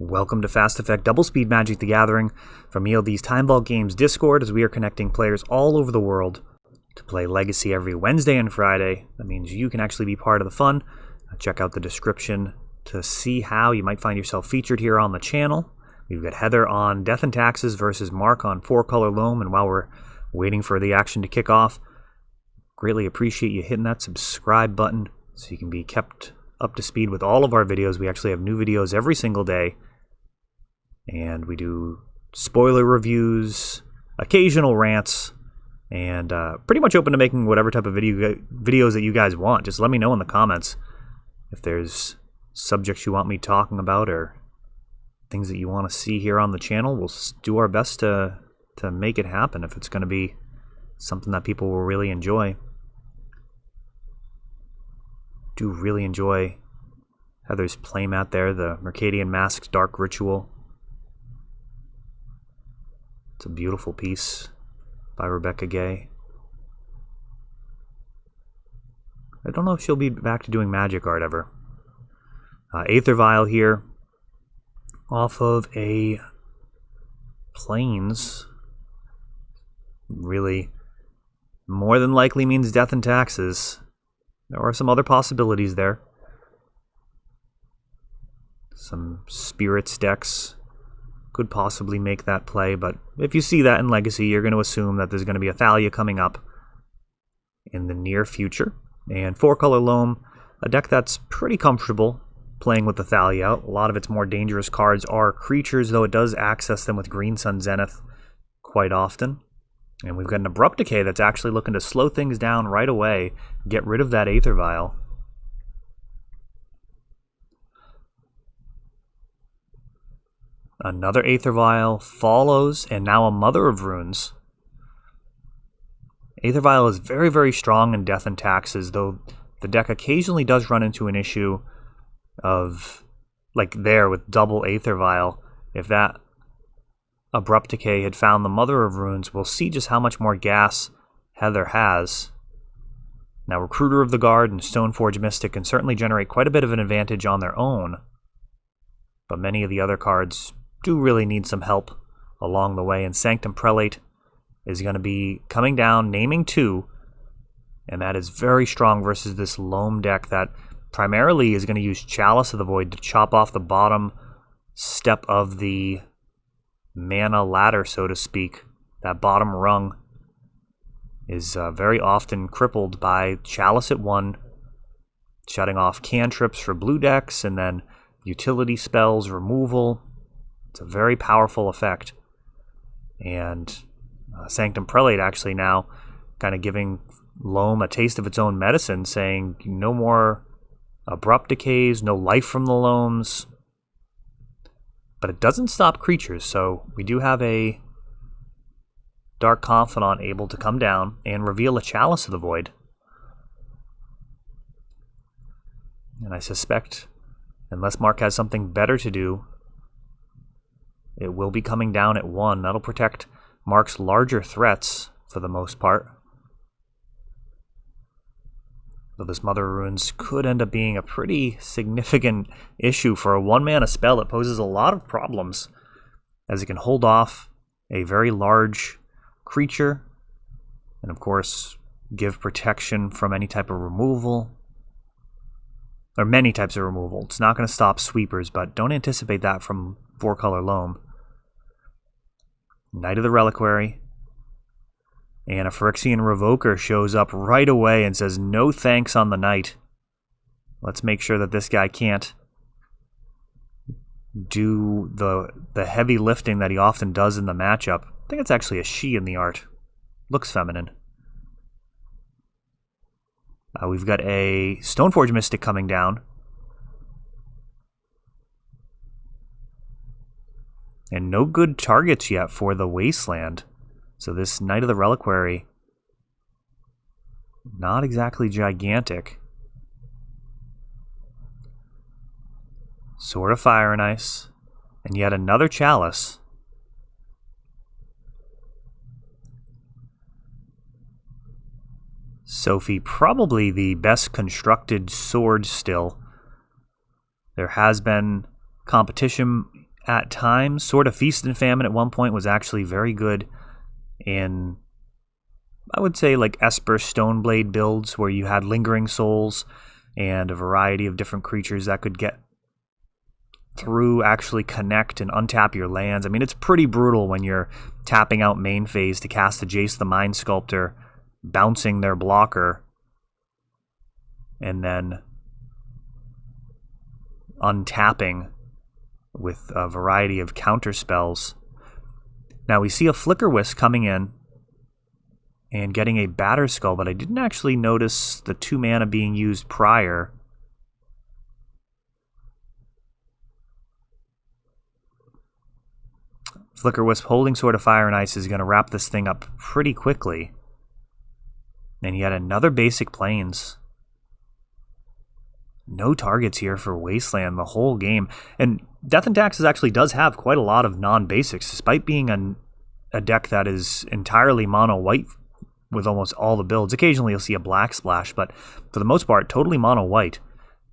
Welcome to Fast Effect Double Speed Magic the Gathering from ELD's Timeball Games Discord, as we are connecting players all over the world to play Legacy every Wednesday and Friday. That means you can actually be part of the fun. Check out the description to see how you might find yourself featured here on the channel. We've got Heather on Death and Taxes versus Mark on 4-color Loam, and while we're waiting for the action to kick off, greatly appreciate you hitting that subscribe button so you can be kept up to speed with all of our videos. We actually have new videos every single day. And we do spoiler reviews, occasional rants, and pretty much open to making whatever type of videos that you guys want. Just let me know in the comments if there's subjects you want me talking about or things that you want to see here on the channel. We'll do our best to make it happen if it's going to be something that people will really enjoy. Do really enjoy Heather's playmat there, the Mercadian Masks Dark Ritual. It's a beautiful piece by Rebecca Gay. I don't know if she'll be back to doing magic art ever. Aether Vial here, off of a Plains. Really, more than likely means Death and Taxes. There are some other possibilities there. Some Spirits decks could possibly make that play, but if you see that in Legacy, you're going to assume that there's going to be a Thalia coming up in the near future. And 4-color Loam, a deck that's pretty comfortable playing with the Thalia out. A lot of its more dangerous cards are creatures, though it does access them with Green Sun Zenith quite often. And we've got an Abrupt Decay that's actually looking to slow things down right away, get rid of that Aether Vial. Another Aether Vial follows, and now a Mother of Runes. Aether Vial is very, very strong in Death and Taxes, though the deck occasionally does run into an issue of, like there with double Aether Vial. If that Abrupt Decay had found the Mother of Runes, we'll see just how much more gas Heather has. Now, Recruiter of the Guard and Stoneforge Mystic can certainly generate quite a bit of an advantage on their own, but many of the other cards do really need some help along the way, and Sanctum Prelate is going to be coming down, naming 2, and that is very strong versus this Loam deck that primarily is going to use Chalice of the Void to chop off the bottom step of the mana ladder, so to speak. That bottom rung is very often crippled by Chalice at 1, shutting off cantrips for blue decks, and then utility spells, removal. It's a very powerful effect. And Sanctum Prelate actually now kind of giving Loam a taste of its own medicine, saying no more Abrupt Decays, no life from the Loams. But it doesn't stop creatures, so we do have a Dark Confidant able to come down and reveal a Chalice of the Void. And I suspect, unless Mark has something better to do, it will be coming down at 1. That'll protect Mark's larger threats for the most part. Though this Mother of Runes could end up being a pretty significant issue for a 1-mana spell. It poses a lot of problems, as it can hold off a very large creature, and of course give protection from any type of removal, or many types of removal. It's not going to stop sweepers, but don't anticipate that from 4-color Loam. Knight of the Reliquary, and a Phyrexian Revoker shows up right away and says no thanks on the Knight. Let's make sure that this guy can't do the heavy lifting that he often does in the matchup. I think it's actually a she in the art. Looks feminine. We've got a Stoneforge Mystic coming down. And no good targets yet for the Wasteland. So this Knight of the Reliquary, not exactly gigantic. Sword of Fire and Ice. And yet another Chalice. Sophie, probably the best constructed sword still. There has been competition at times. Sword of Feast and Famine at one point was actually very good in, I would say, like Esper Stoneblade builds where you had Lingering Souls and a variety of different creatures that could get through, actually connect and untap your lands. I mean, it's pretty brutal when you're tapping out main phase to cast a Jace the Mind Sculptor, bouncing their blocker, and then untapping with a variety of counter spells. Now we see a Flickerwisp coming in and getting a Batterskull, but I didn't actually notice the 2 mana being used prior. Flickerwisp holding Sword of Fire and Ice is going to wrap this thing up pretty quickly. And yet another basic Plains. No targets here for Wasteland the whole game. And Death and Taxes actually does have quite a lot of non-basics, despite being a deck that is entirely mono-white with almost all the builds. Occasionally you'll see a black splash, but for the most part, totally mono-white.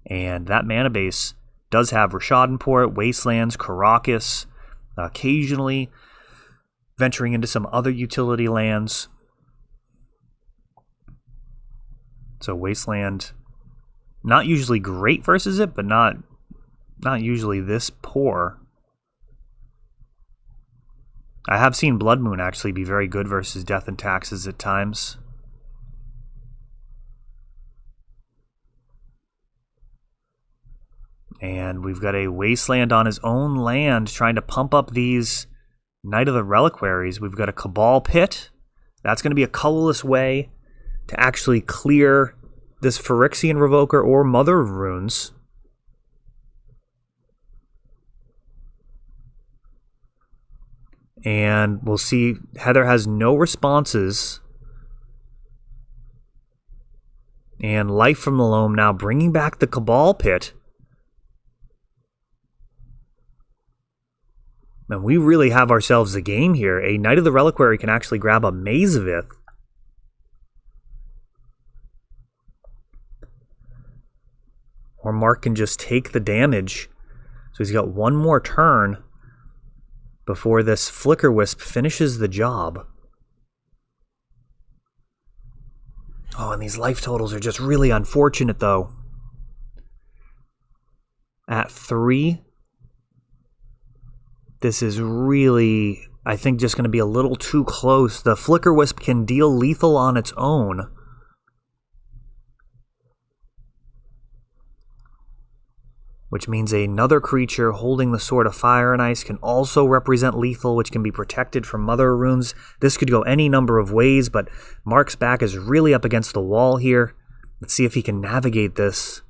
And that mana base does have Rishadenport, Wastelands, Karakas, occasionally venturing into some other utility lands. So Wasteland, not usually great versus it, but not usually this poor. I have seen Blood Moon actually be very good versus Death and Taxes at times. And we've got a Wasteland on his own land trying to pump up these Knight of the Reliquaries. We've got a Cabal Pit. That's going to be a colorless way to actually clear this Phyrexian Revoker or Mother of Runes. And we'll see Heather has no responses. And Life from the Loam now bringing back the Cabal Pit. And we really have ourselves a game here. A Knight of the Reliquary can actually grab a Mazavith. Or Mark can just take the damage. So he's got one more turn before this Flickerwisp finishes the job. Oh, and these life totals are just really unfortunate, though. At 3, this is really, I think, just going to be a little too close. The Flickerwisp can deal lethal on its own. Which means another creature holding the Sword of Fire and Ice can also represent lethal, which can be protected from Mother of Runes. This could go any number of ways, but Mark's back is really up against the wall here. Let's see if he can navigate this.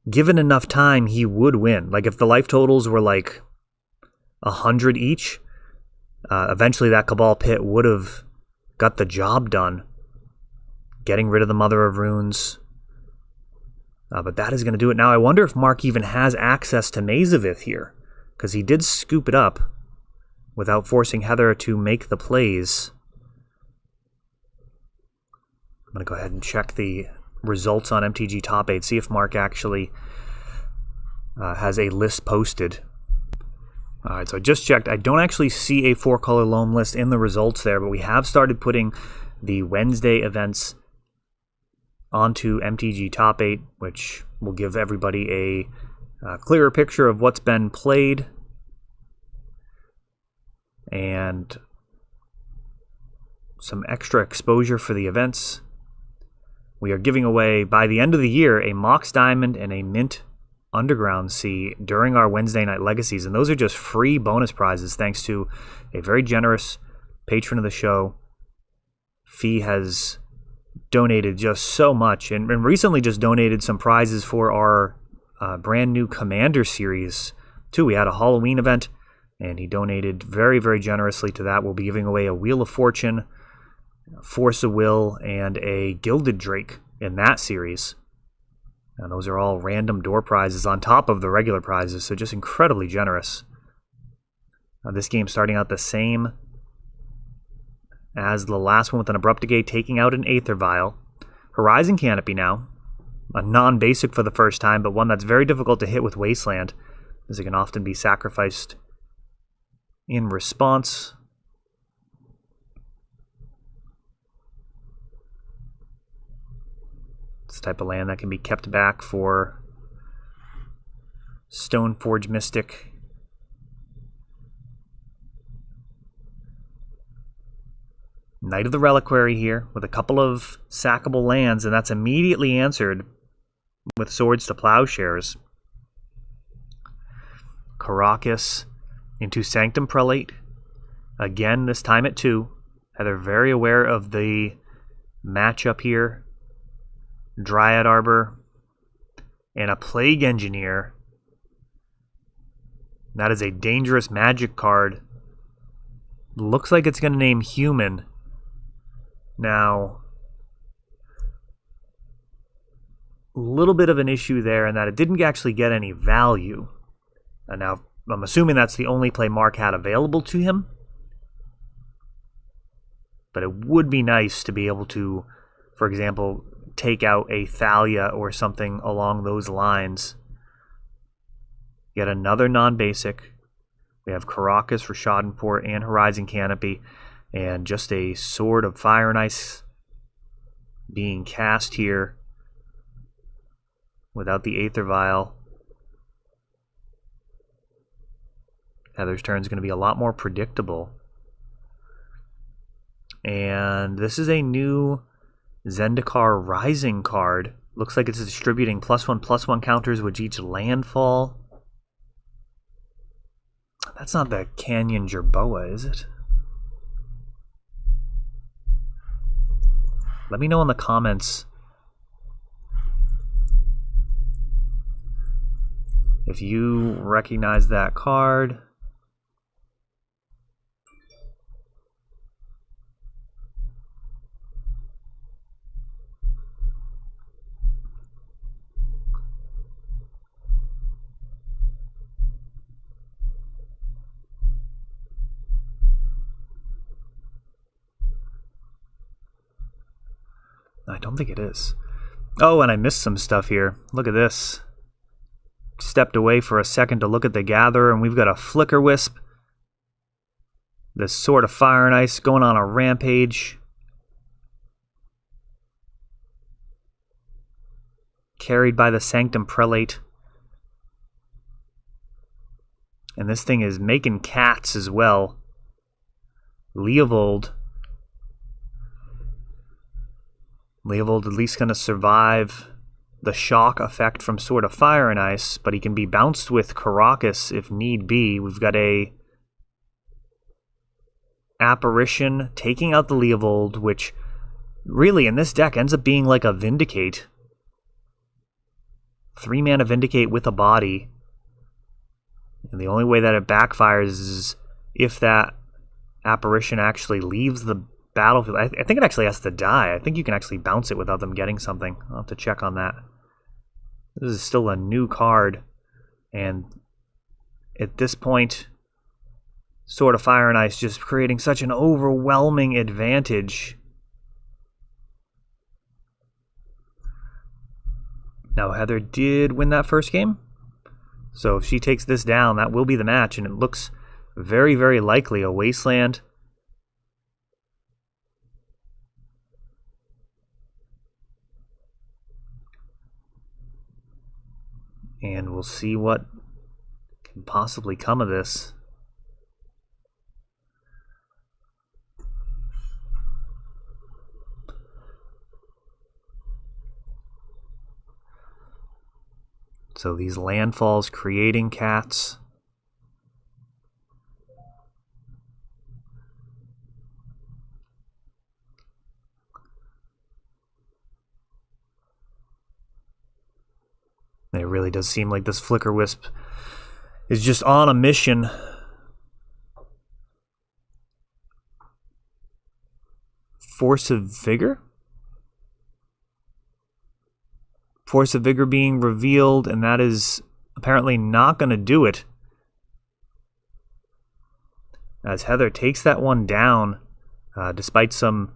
Given enough time, he would win. Like, if the life totals were like 100 each, eventually that Cabal Pit would have got the job done. Getting rid of the Mother of Runes. But that is going to do it. Now, I wonder if Mark even has access to Mazavith here, because he did scoop it up without forcing Heather to make the plays. I'm going to go ahead and check the results on MTG Top 8, see if Mark actually has a list posted. Alright, so I just checked. I don't actually see a 4-color Loam list in the results there, but we have started putting the Wednesday events onto MTG Top 8, which will give everybody a clearer picture of what's been played and some extra exposure for the events. We are giving away, by the end of the year, a Mox Diamond and a Mint Underground Sea during our Wednesday Night Legacies, and those are just free bonus prizes thanks to a very generous patron of the show. Fee has donated just so much, and recently just donated some prizes for our brand new Commander series too. We had a Halloween event, and he donated very, very generously to that. We'll be giving away a Wheel of Fortune, Force of Will, and a Gilded Drake in that series. And those are all random door prizes on top of the regular prizes, so just incredibly generous. This game starting out the same as the last one with an Abrupt Decay, taking out an Aether Vial. Horizon Canopy now. a non-basic for the first time, but one that's very difficult to hit with Wasteland, as it can often be sacrificed in response. It's the type of land that can be kept back for Stoneforge Mystic. Knight of the Reliquary here with a couple of sackable lands, and that's immediately answered with Swords to Plowshares. Caracas into Sanctum Prelate. Again, this time at 2. They're very aware of the matchup here. Dryad Arbor and a Plague Engineer. That is a dangerous magic card. Looks like it's going to name Human. Now, a little bit of an issue there in that it didn't actually get any value. And now, I'm assuming that's the only play Mark had available to him. But it would be nice to be able to, for example, take out a Thalia or something along those lines. Yet another non-basic. We have Caracas for Schadenport and Horizon Canopy. And just a Sword of Fire and Ice being cast here without the Aether Vial. Heather's turn is going to be a lot more predictable. And this is a new Zendikar Rising card. Looks like it's distributing +1/+1 counters with each landfall. That's not the Canyon Jerboa, is it? Let me know in the comments if you recognize that card. I don't think it is. Oh, and I missed some stuff here. Look at this. Stepped away for a second to look at the Gatherer, and we've got a Flicker Wisp. This Sword of Fire and Ice going on a rampage. Carried by the Sanctum Prelate. And this thing is making cats as well. Leovold. Leovold at least going to survive the shock effect from Sword of Fire and Ice, but he can be bounced with Caracas if need be. We've got a Apparition taking out the Leovold, which really in this deck ends up being like a Vindicate. 3-mana Vindicate with a body. And the only way that it backfires is if that Apparition actually leaves the battlefield. I think it actually has to die. I think you can actually bounce it without them getting something. I'll have to check on that. This is still a new card, and at this point, Sword of Fire and Ice just creating such an overwhelming advantage. Now, Heather did win that first game, so if she takes this down, that will be the match, and it looks very, very likely a Wasteland. And we'll see what can possibly come of this. So these landfalls creating cats. It really does seem like this Flicker Wisp is just on a mission. Force of Vigor? Force of Vigor being revealed, and that is apparently not going to do it. As Heather takes that one down, despite some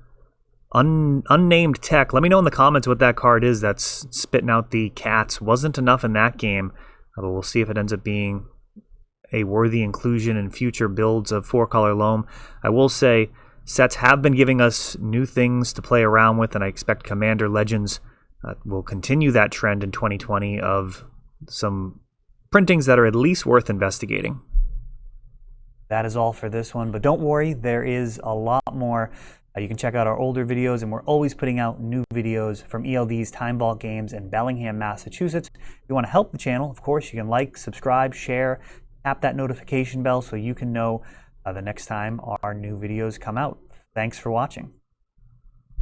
Unnamed Tech. Let me know in the comments what that card is that's spitting out the cats. Wasn't enough in that game, but we'll see if it ends up being a worthy inclusion in future builds of 4-color Loam. I will say sets have been giving us new things to play around with, and I expect Commander Legends will continue that trend in 2020 of some printings that are at least worth investigating. That is all for this one, but don't worry, there is a lot more. You can check out our older videos, and we're always putting out new videos from ELD's Time Vault Games in Bellingham, Massachusetts. If you want to help the channel, of course, you can like, subscribe, share, tap that notification bell so you can know the next time our new videos come out. Thanks for watching.